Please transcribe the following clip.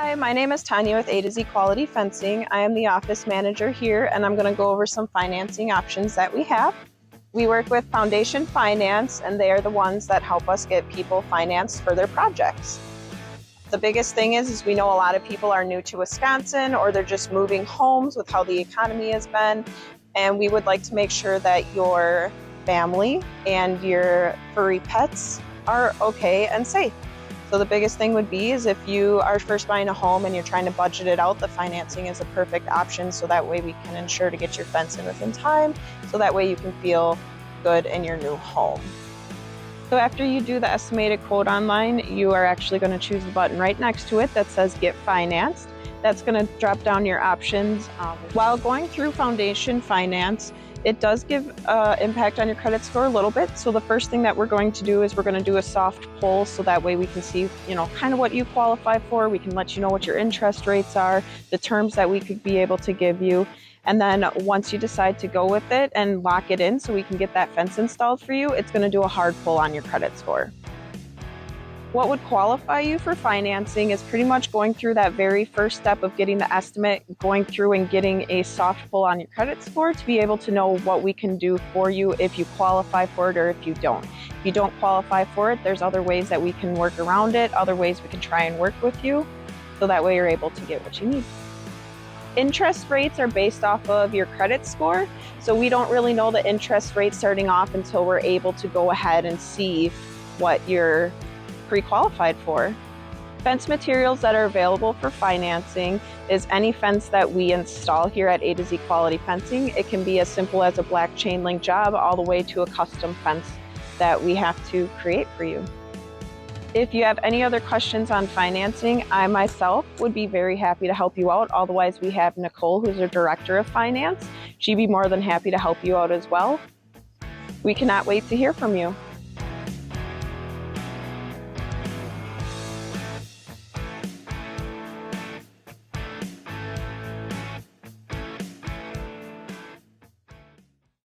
Hi, my name is Tanya with A to Z Quality Fencing. I am the office manager here, and I'm going to go over some financing options that we have. We work with Foundation Finance, and they are the ones that help us get people financed for their projects. The biggest thing is we know a lot of people are new to Wisconsin, or they're just moving homes with how the economy has been, and we would like to make sure that your family and your furry pets are okay and safe. So the biggest thing would be is if you are first buying a home and you're trying to budget it out, the financing is a perfect option, so that way we can ensure to get your fence in within time, so that way you can feel good in your new home. So after you do the estimated quote online, you are actually going to choose the button right next to it that says Get Financed. That's going to drop down your options. While going through Foundation Finance, it does give impact on your credit score a little bit. So the first thing that we're going to do is we're going to do a soft pull, so that way we can see, kind of what you qualify for. We can let you know what your interest rates are, the terms that we could be able to give you. And then once you decide to go with it and lock it in so we can get that fence installed for you, it's going to do a hard pull on your credit score. What would qualify you for financing is pretty much going through that very first step of getting the estimate, going through and getting a soft pull on your credit score to be able to know what we can do for you if you qualify for it or if you don't. If you don't qualify for it, there's other ways that we can work around it, other ways we can try and work with you, so that way you're able to get what you need. Interest rates are based off of your credit score, so we don't really know the interest rate starting off until we're able to go ahead and see what you're pre-qualified for. Fence materials that are available for financing is any fence that we install here at A to Z Quality Fencing. It can be as simple as a black chain link job all the way to a custom fence that we have to create for you. If you have any other questions on financing, I myself would be very happy to help you out. Otherwise, we have Nicole, who's our director of finance. She'd be more than happy to help you out as well. We cannot wait to hear from you.